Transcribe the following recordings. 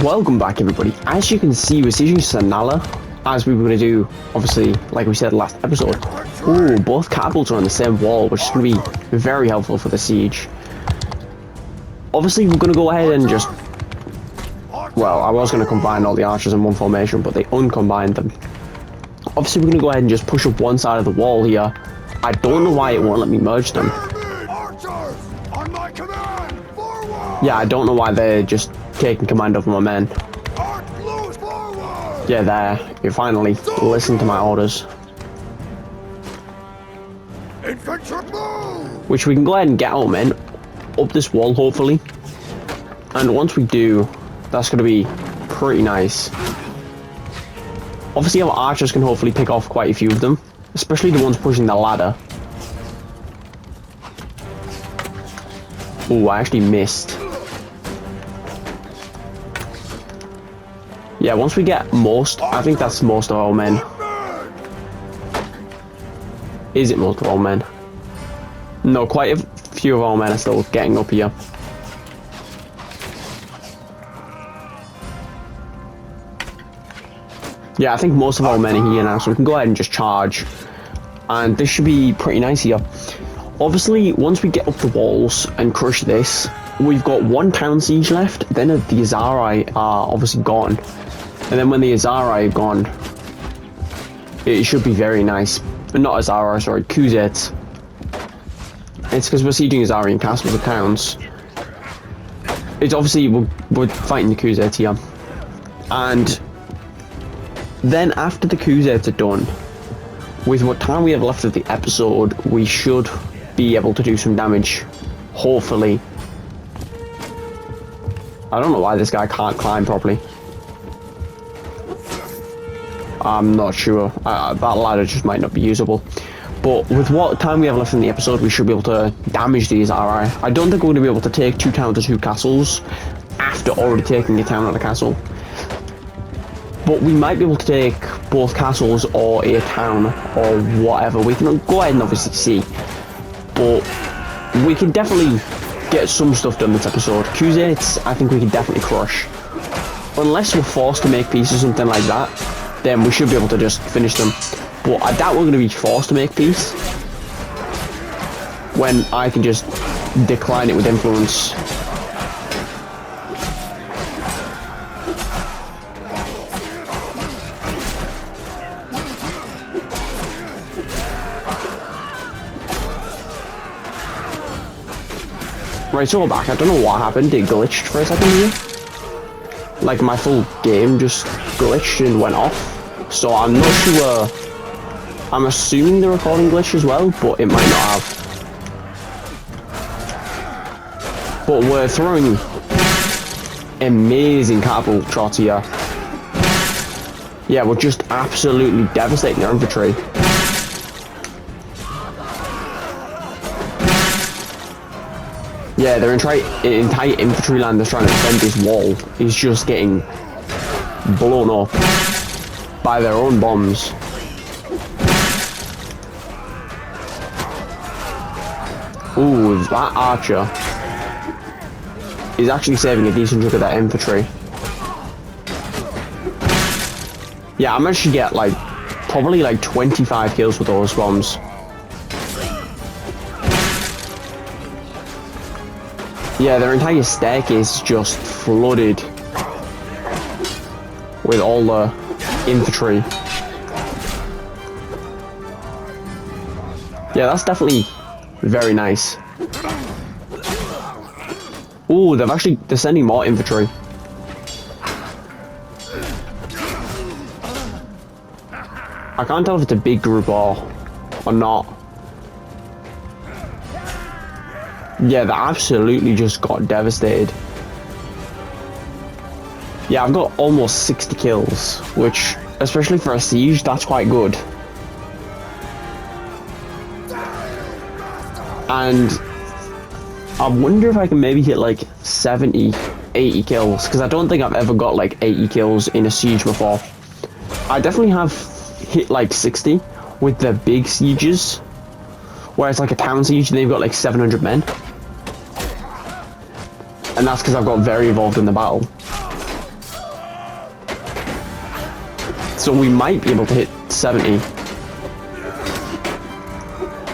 Welcome back, everybody. As you can see, we're sieging Sanala, as we were going to do, obviously, like we said last episode. Ooh, both catapults are on the same wall, which is going to be very helpful for the siege. Obviously, we're going to go ahead and just... Well, I was going to combine all the archers in one formation, but they uncombined them. Obviously, we're going to go ahead and just push up one side of the wall here. I don't know why it won't let me merge them. Yeah, I don't know why they're just taking command over my men. Yeah, there. You finally listen to my orders. Which we can go ahead and get our men up this wall, hopefully. And once we do, that's going to be pretty nice. Obviously, our archers can hopefully pick off quite a few of them, especially the ones pushing the ladder. Ooh, I actually missed. Yeah, once we get most, I think that's most of our men. Is it most of our men? No, quite a few of our men are still getting up here. Yeah, I think most of our men are here now, so we can go ahead and just charge. And this should be pretty nice here. Obviously, once we get up the walls and crush this, we've got one town siege left. Then the Azari are obviously gone. And then when the Azari are gone, it should be very nice. But not Azari, sorry, Khuzaits. It's because we're sieging Azarian castles and towns. It's obviously, we're fighting the Khuzaits here. And then after the Khuzaits are done, with what time we have left of the episode, we should be able to do some damage. Hopefully. I don't know why this guy can't climb properly. I'm not sure. That ladder just might not be usable. But with what time we have left in the episode, we should be able to damage these Azari. I don't think we're going to be able to take 2 towns or 2 castles after already taking a town and a castle. But we might be able to take both castles or a town or whatever. We can go ahead and obviously see. But we can definitely get some stuff done this episode. Khuzaits, I think we can definitely crush. Unless we're forced to make peace or something like that, then we should be able to just finish them. But I doubt we're going to be forced to make peace when I can just decline it with influence. Right, so we're back. I don't know what happened. It glitched for a second here. Like, my full game just glitched and went off. So I'm not sure. I'm assuming the recording glitched as well, but it might not have. But we're throwing amazing catapult shots here. Yeah, we're just absolutely devastating their infantry. Yeah, their entire infantry line that's trying to defend this wall is just getting blown up by their own bombs. Ooh, that archer is actually saving a decent chunk of that infantry. Yeah, I managed to get like probably like 25 kills with those bombs. Yeah, their entire staircase is just flooded with all the infantry. Yeah, that's definitely very nice. Ooh, they're sending more infantry. I can't tell if it's a big group or not. Yeah, they absolutely just got devastated. Yeah, I've got almost 60 kills, which, especially for a siege, that's quite good. And I wonder if I can maybe hit like 70, 80 kills, because I don't think I've ever got like 80 kills in a siege before. I definitely have hit like 60 with the big sieges, where it's like a town siege and they've got like 700 men. And that's because I've got very involved in the battle. So we might be able to hit 70.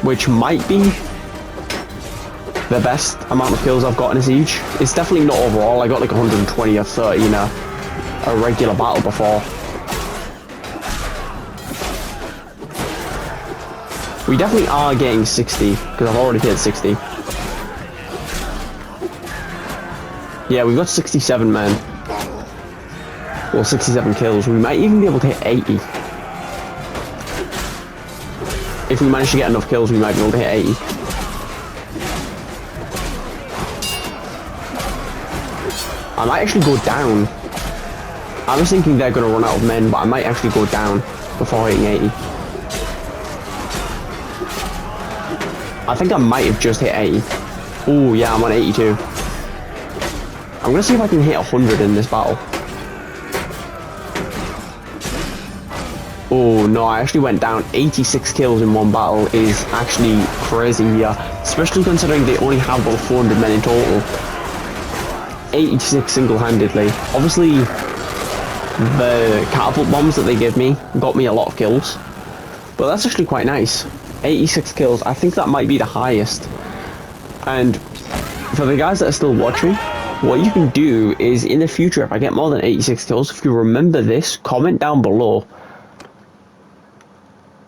Which might be the best amount of kills I've got in a siege. It's definitely not overall. I got like 120 or 30 in a regular battle before. We definitely are getting 60, because I've already hit 60. Yeah, we've got 67 men. Well, 67 kills. We might even be able to hit 80. If we manage to get enough kills, we might be able to hit 80. I might actually go down. I was thinking they're going to run out of men, but I might actually go down before hitting 80. I think I might have just hit 80. Oh yeah, I'm on 82. I'm gonna see if I can hit 100 in this battle. Oh no, I actually went down. 86 kills in one battle is actually crazy here, especially considering they only have about 400 men in total. 86 single-handedly. Obviously, the catapult bombs that they give me got me a lot of kills, but that's actually quite nice. 86 kills, I think that might be the highest. And for the guys that are still watching, what you can do is in the future, if I get more than 86 kills, if you remember this, comment down below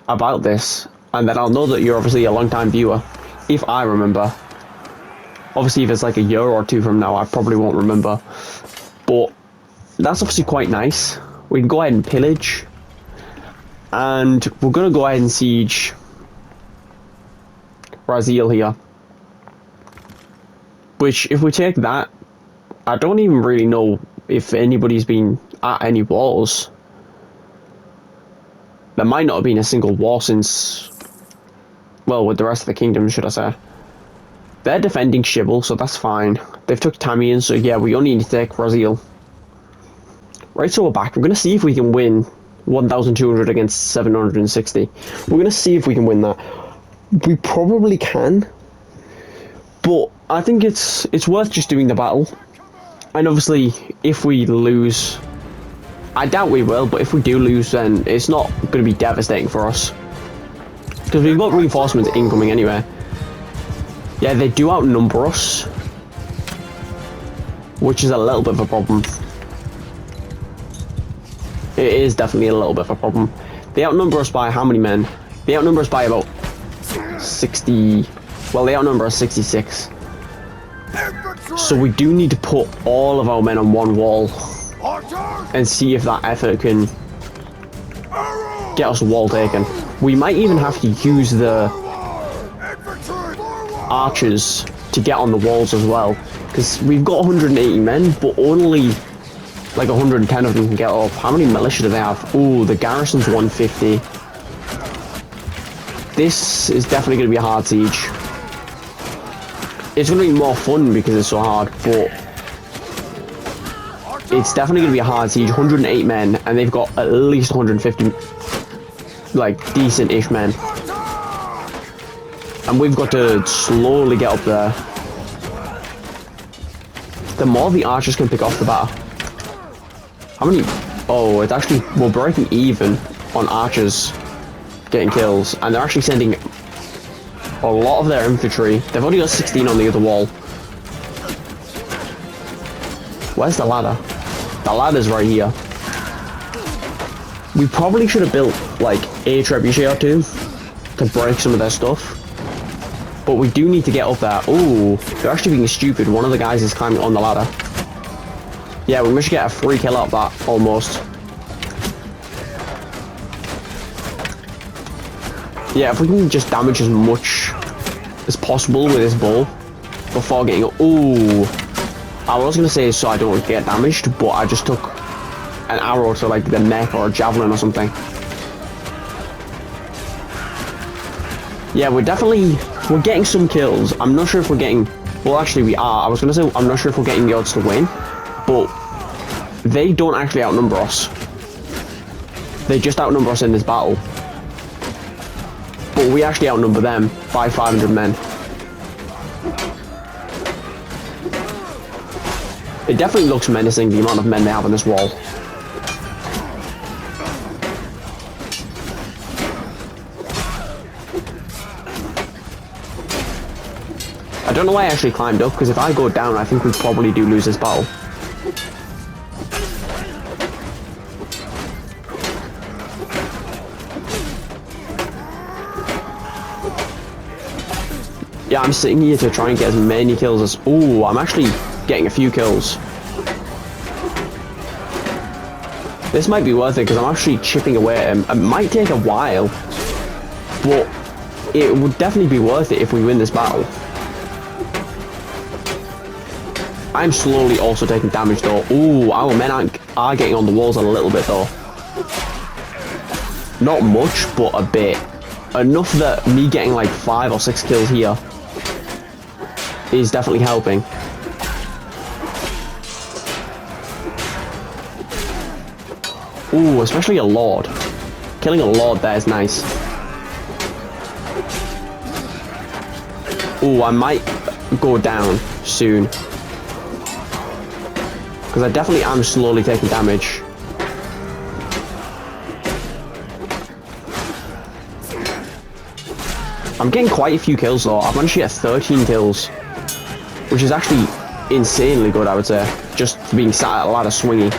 about this, and then I'll know that you're obviously a long-time viewer, if I remember. Obviously, if it's like a year or two from now, I probably won't remember. But that's obviously quite nice. We can go ahead and pillage, and we're going to go ahead and siege Brazil here, which if we take that, I don't even really know if anybody's been at any wars. There might not have been a single war since, well, with the rest of the kingdom, should I say. They're defending Shibble, so that's fine. They've took Tamiyan, so yeah, we only need to take Brazil. Right, so we're back. We're going to see if we can win 1,200 against 760. We're going to see if we can win that. We probably can, but I think it's worth just doing the battle. And obviously, if we lose, I doubt we will, but if we do lose, then it's not going to be devastating for us, because we've got reinforcements incoming anyway. Yeah, they do outnumber us, which is a little bit of a problem. It is definitely a little bit of a problem. They outnumber us by how many men? They outnumber us by about 60, well, they outnumber us 66. So we do need to put all of our men on one wall and see if that effort can get us a wall taken. We might even have to use the archers to get on the walls as well, because we've got 180 men, but only like 110 of them can get up. How many militia do they have? Oh, the garrison's 150. This is definitely going to be a hard siege. It's going to be more fun because it's so hard, but it's definitely going to be a hard siege. 108 men, and they've got at least 150, like, decent-ish men. And we've got to slowly get up there. The more the archers can pick off, the better. How many? Oh, it's actually, we're breaking even on archers getting kills, and they're actually sending a lot of their infantry. They've only got 16 on the other wall. Where's the ladder? The ladder's right here. We probably should have built like a trebuchet or two to break some of their stuff, but we do need to get up there. Ooh, they're actually being stupid. One of the guys is climbing on the ladder. Yeah, we managed to get a free kill out of that, almost. Yeah, if we can just damage as much as possible with this bow before getting... Ooh, I was going to say so I don't get damaged, but I just took an arrow to like the neck or a javelin or something. Yeah, we're getting some kills. I'm not sure if we're getting... Well, actually we are. I was going to say I'm not sure if we're getting the odds to win, but they don't actually outnumber us. They just outnumber us in this battle. But we actually outnumber them by 500 men. It definitely looks menacing, the amount of men they have on this wall. I don't know why I actually climbed up, because if I go down, I think we probably do lose this battle. Yeah, I'm sitting here to try and get as many kills as... Ooh, I'm actually getting a few kills. This might be worth it, because I'm actually chipping away at him. It might take a while, but it would definitely be worth it if we win this battle. I'm slowly also taking damage, though. Ooh, our men are getting on the walls a little bit, though. Not much, but a bit. Enough that me getting like 5 or 6 kills here is definitely helping. Ooh, especially a lord. Killing a lord there is nice. Ooh, I might go down soon, because I definitely am slowly taking damage. I'm getting quite a few kills though. I've managed to get 13 kills, which is actually insanely good, I would say, just for being sat at a ladder swinging.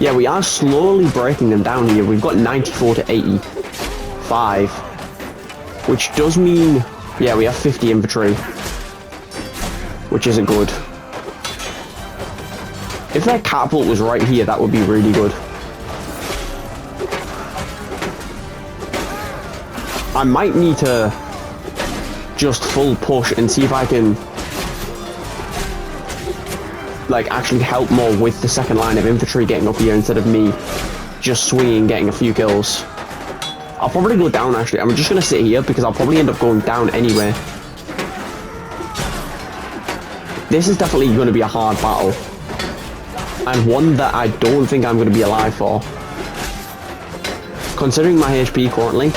Yeah, we are slowly breaking them down here. We've got 94 to 85, which does mean, yeah, we have 50 infantry, which isn't good. If their catapult was right here, that would be really good. I might need to just full push and see if I can like actually help more with the second line of infantry getting up here instead of me just swinging getting a few kills. I'll probably go down actually. I'm just gonna sit here because I'll probably end up going down anyway. This is definitely going to be a hard battle, and one that I don't think I'm going to be alive for, considering my HP currently.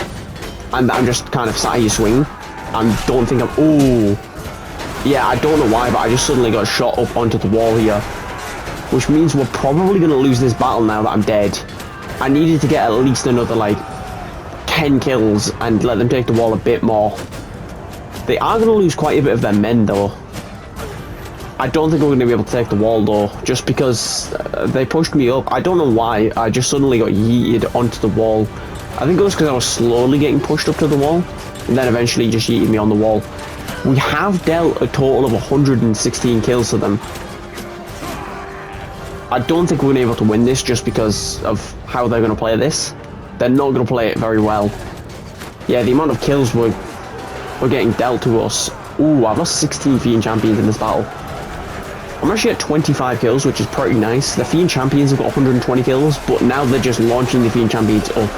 And I'm just kind of sat here swinging. I don't think I'm... Ooh. Yeah, I don't know why, but I just suddenly got shot up onto the wall here. Which means we're probably going to lose this battle now that I'm dead. I needed to get at least another, like, 10 kills and let them take the wall a bit more. They are going to lose quite a bit of their men, though. I don't think we're going to be able to take the wall, though, just because they pushed me up. I don't know why. I just suddenly got yeeted onto the wall. I think it was because I was slowly getting pushed up to the wall, and then eventually just yeeted me on the wall. We have dealt a total of 116 kills to them. I don't think we're going to be able to win this just because of how they're going to play this. They're not going to play it very well. Yeah, the amount of kills we're getting dealt to us. Ooh, I've lost 16 Fiend Champions in this battle. I'm actually at 25 kills, which is pretty nice. The Fiend Champions have got 120 kills, but now they're just launching the Fiend Champions up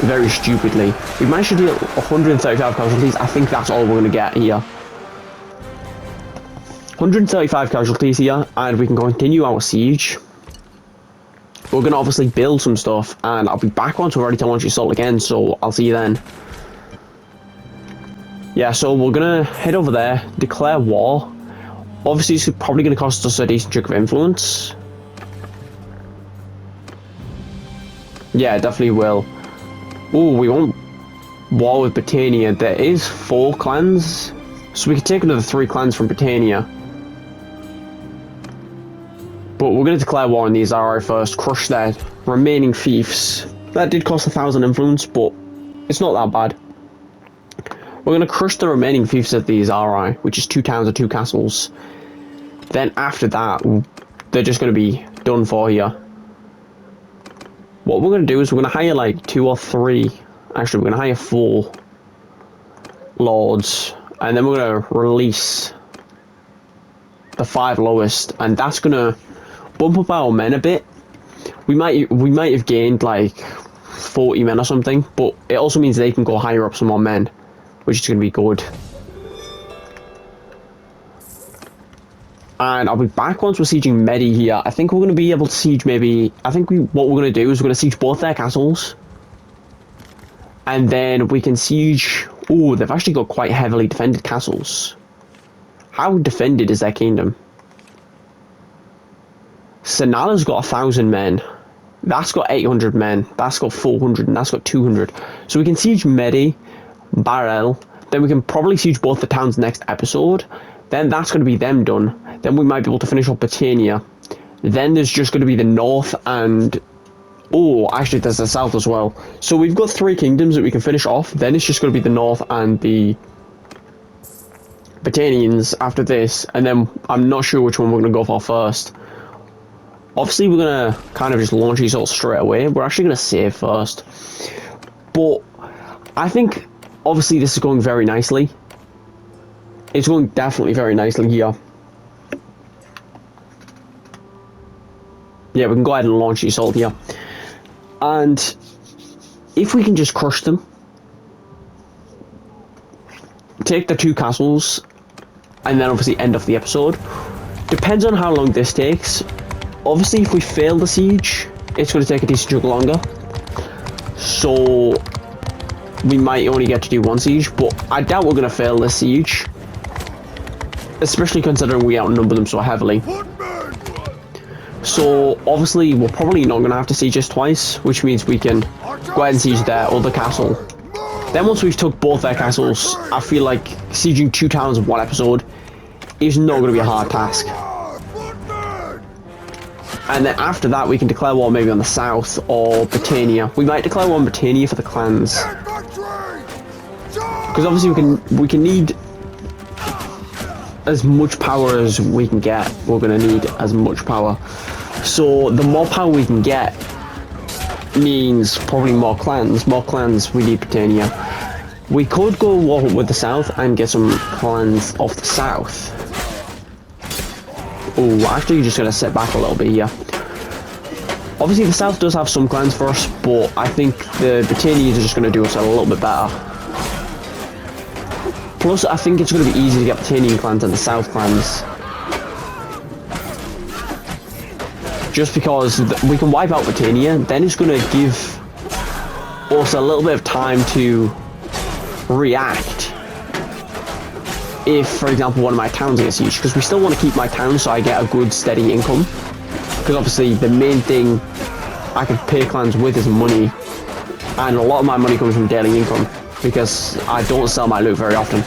very stupidly. We managed to deal 135 casualties. I think that's all we're going to get here. 135 casualties here, and we can continue our siege. We're going to obviously build some stuff, and I'll be back once we're ready to launch assault again, so I'll see you then. Yeah, so we're going to head over there, declare war. Obviously, this is probably going to cost us a decent chunk of influence. Yeah, it definitely will. Ooh, we want war with Britannia. There is 4 clans, so we can take another 3 clans from Britannia. But we're going to declare war on these RI first, crush their remaining fiefs. That did cost 1,000 influence, but it's not that bad. We're going to crush the remaining fiefs of these RI, which is 2 towns and 2 castles. Then after that, they're just going to be done for here. What we're going to do is we're going to hire like 2 or 3, actually we're going to hire 4 lords, and then we're going to release the 5 lowest, and that's going to bump up our men a bit. We might have gained like 40 men or something, but it also means they can go higher up some more men, which is going to be good. And I'll be back once we're sieging Medi here. I think we're going to be able to siege maybe... what we're going to do is we're going to siege both their castles. And then we can siege... Ooh, they've actually got quite heavily defended castles. How defended is their kingdom? Sanala's got 1,000 men. That's got 800 men. That's got 400, and that's got 200. So we can siege Medi. Barrel. Then we can probably siege both the towns next episode. Then that's going to be them done. Then we might be able to finish up Britannia. Then there's just going to be the north and... Oh, actually there's the south as well. So we've got 3 kingdoms that we can finish off. Then it's just going to be the north and the Britannians after this. And then I'm not sure which one we're going to go for first. Obviously we're going to kind of just launch these all straight away. We're actually going to save first. But I think obviously this is going very nicely. It's going definitely very nicely here. Yeah, we can go ahead and launch the assault here. And if we can just crush them, take the 2 castles, and then obviously end off the episode. Depends on how long this takes. Obviously, if we fail the siege, it's going to take a decent chunk longer. So we might only get to do 1 siege, but I doubt we're going to fail this siege. Especially considering we outnumber them so heavily. So obviously we're probably not going to have to siege this twice, which means we can go ahead and siege their other castle. Then once we've took both their castles, I feel like sieging 2 towns in 1 episode is not going to be a hard task. And then after that we can declare war maybe on the south or Britannia. We might declare war on Britannia for the clans. Because obviously we can need as much power as we can get. We're going to need as much power. So the more power we can get means probably more clans. More clans, we need Britannia. We could go war with the south and get some clans off the south. Oh, actually you're just going to sit back a little bit here. Obviously the south does have some clans for us, but I think the Britannians are just going to do us a little bit better. Plus, I think it's going to be easy to get Britannian clans and the South clans. Just because we can wipe out Britannia, then it's going to give us a little bit of time to react. If, for example, one of my towns gets sieged, because we still want to keep my town so I get a good steady income. Because obviously the main thing I can pay clans with is money. And a lot of my money comes from daily income. Because I don't sell my loot very often.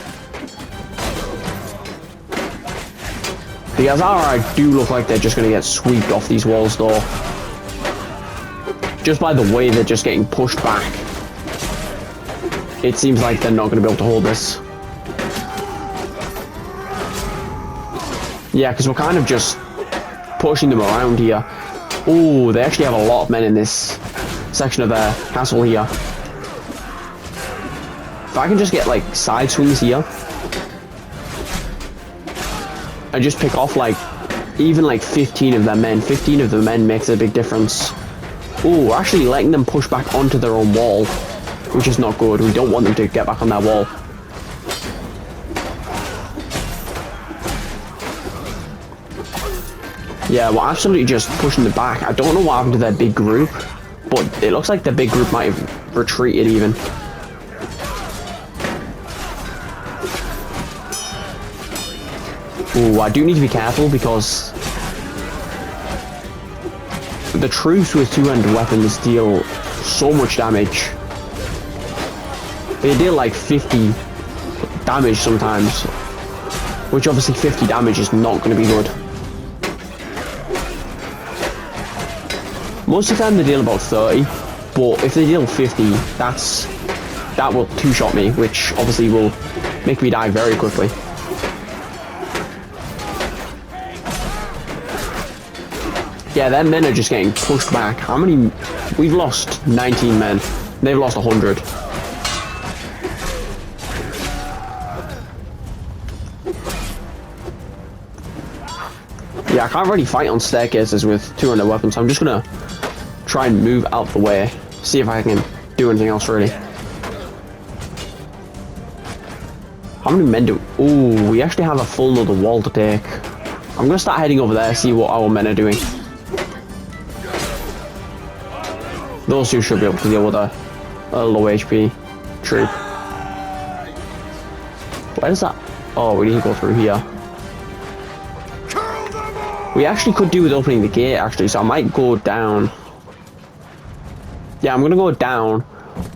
The Azara do look like they're just going to get swept off these walls though. Just by the way they're just getting pushed back. It seems like they're not going to be able to hold this. Yeah, because we're kind of just pushing them around here. Oh, they actually have a lot of men in this section of their castle here. If I can just get like side swings here and just pick off like even like 15 of their men. 15 of the men makes a big difference. Oh, we're actually letting them push back onto their own wall, which is not good. We don't want them to get back on that wall. Yeah, we're absolutely just pushing them back. I don't know what happened to their big group, but it looks like their big group might have retreated even. Ooh, I do need to be careful because the troops with two-handed weapons deal so much damage. They deal like 50 damage sometimes, which obviously 50 damage is not going to be good. Most of the time they deal about 30, but if they deal 50, that will two-shot me, which obviously will make me die very quickly. Yeah, their men are just getting pushed back. How many? We've lost 19 men. They've lost 100. Yeah, I can't really fight on staircases with 200 weapons, so I'm just gonna try and move out the way. See if I can do anything else really. How many men do... Ooh, we actually have a full another wall to take. I'm gonna start heading over there, see what our men are doing. Those two should be able to deal with a low HP troop. Where is that? Oh, we need to go through here. We actually could do with opening the gate actually, so I might go down. Yeah, I'm gonna go down,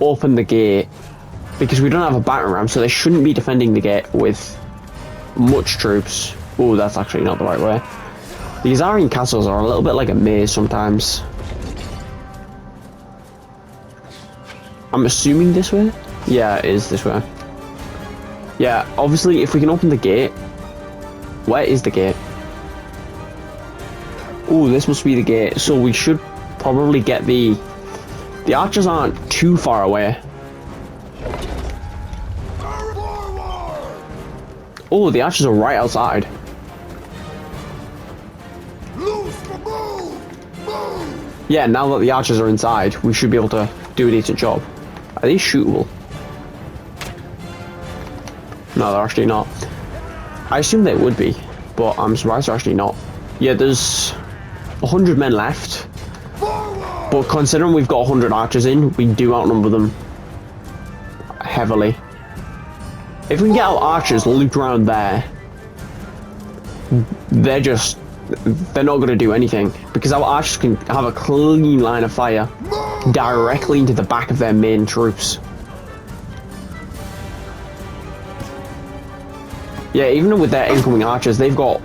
open the gate, because we don't have a battering ram, so they shouldn't be defending the gate with much troops. Oh, that's actually not the right way. The Azarian castles are a little bit like a maze sometimes. I'm assuming this way? Yeah, it is this way. Yeah, obviously, if we can open the gate... Where is the gate? Oh, this must be the gate. So we should probably get the... The archers aren't too far away. Oh, the archers are right outside. Yeah, now that the archers are inside, we should be able to do a decent job. Are they shootable? No, they're actually not. I assume they would be, but I'm surprised they're actually not. Yeah, there's 100 men left. But considering we've got 100 archers in, we do outnumber them heavily. If we can get our archers looped around there, they're not going to do anything, because our archers can have a clean line of fire directly into the back of their main troops. Yeah, even with their incoming archers, they've got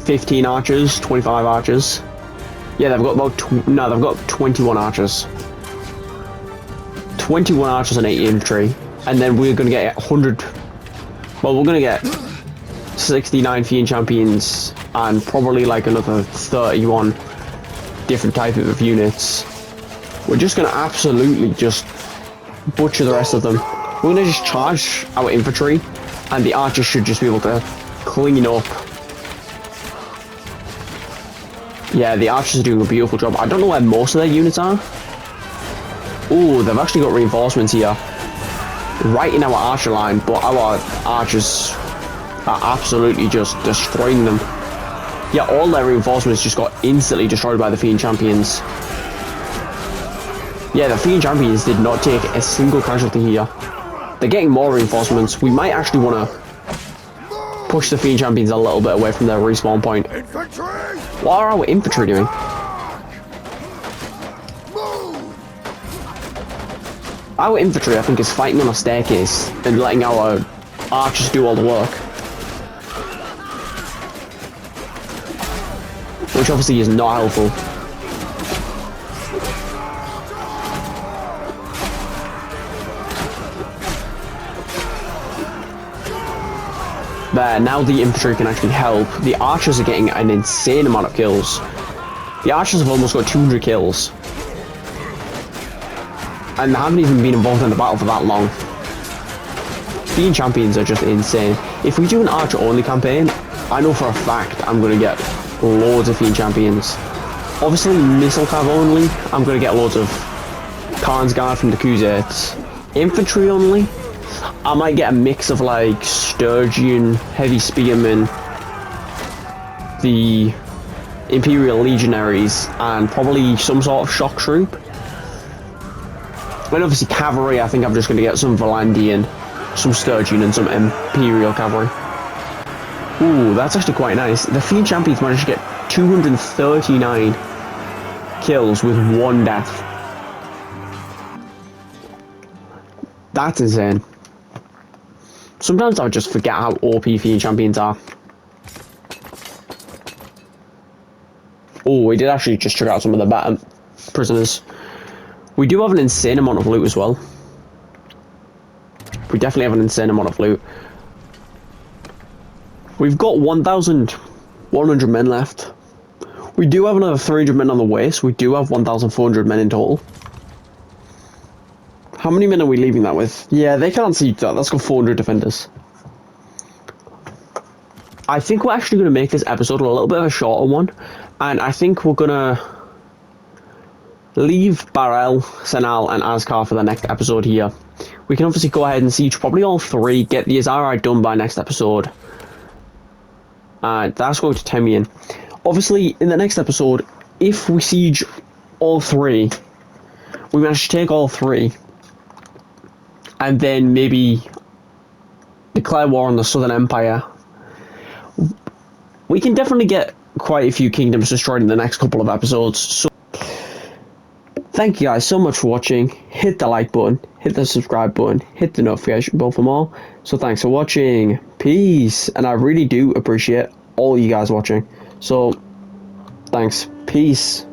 15 archers, 25 archers. Yeah, they've got about no, they've got 21 archers. 21 archers and 8 infantry, and then we're going to get 100. Well, we're going to get 69 fiend champions and probably like another 31 different type of units. We're just going to absolutely just butcher the rest of them. We're going to just charge our infantry, and the archers should just be able to clean up. Yeah, the archers are doing a beautiful job. I don't know where most of their units are. Oh, they've actually got reinforcements here. Right in our archer line, but our archers are absolutely just destroying them. Yeah, all their reinforcements just got instantly destroyed by the Fiend Champions. Yeah, the Fiend Champions did not take a single casualty here. They're getting more reinforcements. We might actually want to push the Fiend Champions a little bit away from their respawn point. Infantry! What are our infantry doing? Our infantry, I think, is fighting on a staircase and letting our archers do all the work. Which obviously is not helpful. There, now the infantry can actually help. The archers are getting an insane amount of kills. The archers have almost got 200 kills. And they haven't even been involved in the battle for that long. Fiend Champions are just insane. If we do an archer only campaign, I know for a fact I'm going to get loads of Fiend Champions. Obviously missile cav only, I'm going to get loads of Khan's Guard from the Khuzaits. Infantry only, I might get a mix of like Sturgeon, Heavy Spearmen, the Imperial Legionaries, and probably some sort of shock troop. And obviously cavalry, I think I'm just going to get some Valandian, some Sturgeon, and some Imperial cavalry. Ooh, that's actually quite nice. The Fiend Champions managed to get 239 kills with 1 death. That's insane. Sometimes I just forget how OP Fiend Champions are. Oh, we did actually just check out some of the better prisoners. We do have an insane amount of loot as well. We definitely have an insane amount of loot. We've got 1,100 men left. We do have another 300 men on the way, so we do have 1,400 men in total. How many men are we leaving that with? Yeah, they can't siege that. That's got 400 defenders. I think we're actually going to make this episode a little bit of a shorter one. And I think we're going to leave Barel, Senal, and Azkar for the next episode here. We can obviously go ahead and siege probably all 3, get the Azari done by next episode. That's going to Temian. Obviously, in the next episode, if we siege all 3, we manage to take all 3, and then maybe declare war on the Southern Empire, we can definitely get quite a few kingdoms destroyed in the next couple of episodes. So Thank you guys so much for watching. Hit the like button, hit the subscribe button, hit the notification bell for more. So thanks for watching. Peace. And I really do appreciate all you guys watching. So thanks. Peace.